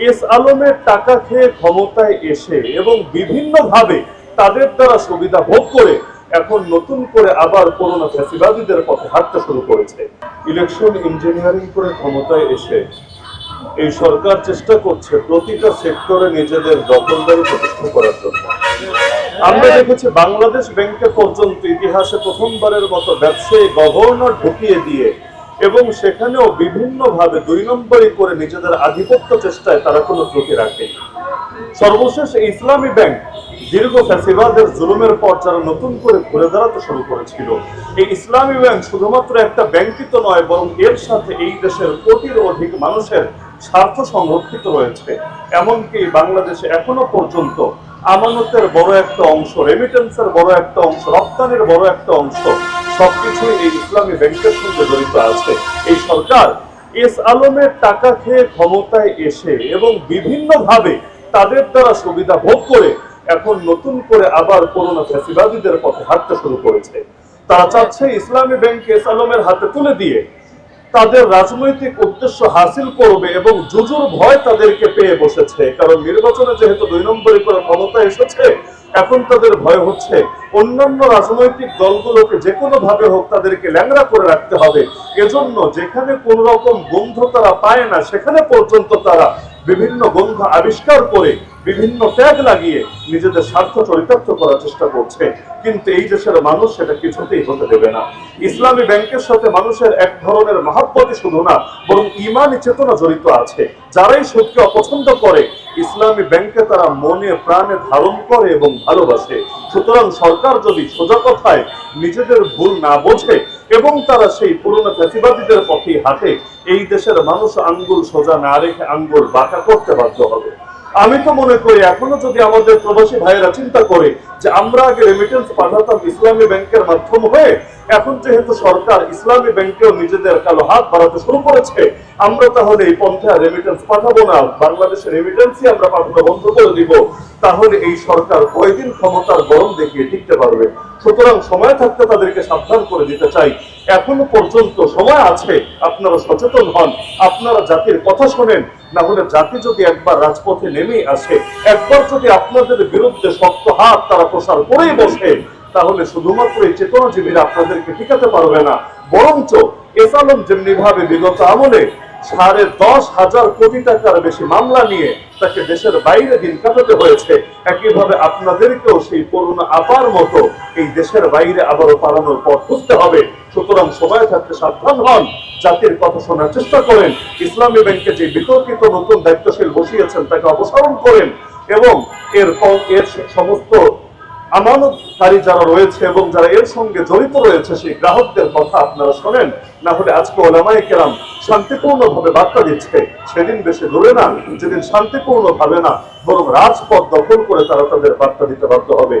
S আলমের টাকা খেয়ে ক্ষমতায় এসে এবং বিভিন্নভাবে তাদের দ্বারা সুবিধা ভোগ করে এখন নতুন করে আবার পুরনো ফ্যাসিবাদীদের পথে হাঁটতে শুরু করেছে। ইলেকশন ইঞ্জিনিয়ারিং করে ক্ষমতায় এসে এই সরকার চেষ্টা করছে প্রতিটা সেক্টরে নিজেদের দখলদারি প্রতিষ্ঠা করার জন্য। আমরা দেখেছি বাংলাদেশ ব্যাংকে পর্যন্ত ইতিহাসে প্রথমবারের মতো ব্যবসায়ী গভর্নর ঢুকিয়ে দিয়ে এবং সেখানেও বিভিন্নভাবে ২ নম্বরই করে নিজেদের আধিপত্য চেষ্টায় তারা কোনো ত্রুটি রাখেনি। সর্বশেষ ইসলামী ব্যাংক দীর্ঘ ফ্যাসিবাদের জুলুমের পর যারা নতুন করে ঘুরে দাঁড়াতে শুরু করেছিল, এই ইসলামী ব্যাংক শুধুমাত্র একটা ব্যাংকই তো নয়, বরং এর সাথে এই দেশের কোটির অধিক মানুষের স্বার্থ সংরক্ষিত রয়েছে। এমনকি বাংলাদেশে এখনো পর্যন্ত আমানতের বড় একটা অংশ, রেমিটেন্সের বড় একটা অংশ, রপ্তানির বড় একটা অংশ, সবকিছুই এই ইসলামী ব্যাংকের সঙ্গে জড়িত আছে। এই সরকার এস আলমের টাকা খেয়ে ক্ষমতায় এসে এবং বিভিন্নভাবে তাদের দ্বারা সুবিধা ভোগ করে এখন নতুন করে আবার পুরনো ফ্যাসিবাদীদের পথে হাঁটতে শুরু করেছে। তারা চাচ্ছে ইসলামী ব্যাংক এস আলমের হাতে তুলে দিয়ে তাদের রাজনৈতিক উদ্দেশ্য হাসিল করবে এবং জুজুর ভয় তাদেরকে পেয়ে বসেছে। কারণ নির্বাচনে যেহেতু ২ নম্বরই করে ক্ষমতা এসেছে, এখন তাদের ভয় হচ্ছে অন্যান্য রাজনৈতিক দলগুলোকে যে কোনো ভাবে হোক তাদেরকে ল্যাংড়া করে রাখতে হবে। এজন্য যেখানে কোন রকম গন্ধ তারা পায় না, সেখানে পর্যন্ত তারা বিভিন্ন গন্ধ আবিষ্কার করে বিভিন্ন ট্যাগ লাগিয়ে নিজেদের স্বার্থ চরিতার্থ করার চেষ্টা করছে। কিন্তু এই দেশের মানুষ সেটা কিছুতেই হতে দেবে না। ইসলামী ব্যাংকের সাথে মানুষের এক ধরনের মহাব্বতই শুধু না, বরং ঈমানি চেতনা জড়িত আছে। যারাই সুদকে অপছন্দ করে, ইসলামী ব্যাংকে তারা মনে প্রাণে ধারণ করে এবং ভালোবাসে। সুতরাং সরকার যদি সোজা কথায় নিজেদের ভুল না বোঝে এবং তারা সেই পুরনো ফ্যাসিবাদীদের পথেই হাঁটে, এই দেশের মানুষ আঙ্গুল সোজা না রেখে আঙ্গুল বাঁকা করতে বাধ্য হবে। আমি তো মনে করি এখনো যদি আমাদের প্রবাসী ভাইয়েরা চিন্তা করে যে আমরা আগে রেমিটেন্স পাঠাতাম ইসলামী ব্যাংকের মাধ্যম হয়ে, এখন যেহেতু সরকার ইসলামী ব্যাংকেও নিজেদের কালো হাত বাড়াতে শুরু করেছে, আমরা তাহলে এই পন্থে রেমিটেন্স পাঠাবো না, বাংলাদেশের রেমিটেন্সই আমরা পাঠানো বন্ধ করে দিব, তাহলে এই সরকার কয়দিন ক্ষমতার গরম দেখিয়ে টিকতে পারবে? সুতরাং সময় থাকতে তাদেরকে সাবধান করে দিতে চাই, এখনো পর্যন্ত সময় আছে, আপনারা সচেতন হন, আপনারা জাতির কথা শোনেন। না হলে জাতি যদি একবার রাজপথে নেমে আসে, একবার যদি আপনাদের বিরুদ্ধে শক্ত হাত তারা প্রসার করেই বসে, তাহলে শুধুমাত্র এই চেতনাজীবীরা আপনাদেরকে টিকাতে পারবে না, বরঞ্চ এস আলম যেমনি ভাবে বিগত আমলে 10,500 কোটি টাকার বেশি মামলা নিয়ে তাকে দেশের বাইরে দিন কাটাতে হয়েছে, একইভাবে আপনাদেরকেও সেই করোনা আপার মতো এই দেশের বাইরে আবারও পালানোর পথ খুঁজতে হবে। সুতরাং সময় থাকতে সাবধান হন, জাতির কথা শোনার চেষ্টা করেন, ইসলামী ব্যাংকে যে বিতর্কিত নতুন দায়িত্বশীল বসিয়েছেন তাকে অপসারণ করেন এবং এর সমস্ত আমানতকারী যারা রয়েছে এবং যারা এর সঙ্গে জড়িত রয়েছে সেই গ্রাহকদের কথা আপনারা শোনেন। না হলে আজকে ওলামায়ে কেরাম শান্তিপূর্ণ ভাবে বার্তা দিচ্ছে, সেদিন বেশি দূরে না যেদিন শান্তিপূর্ণ ভাবে না বরং রাজপথ দখল করে তারা তাদের বার্তা দিতে বাধ্য হবে।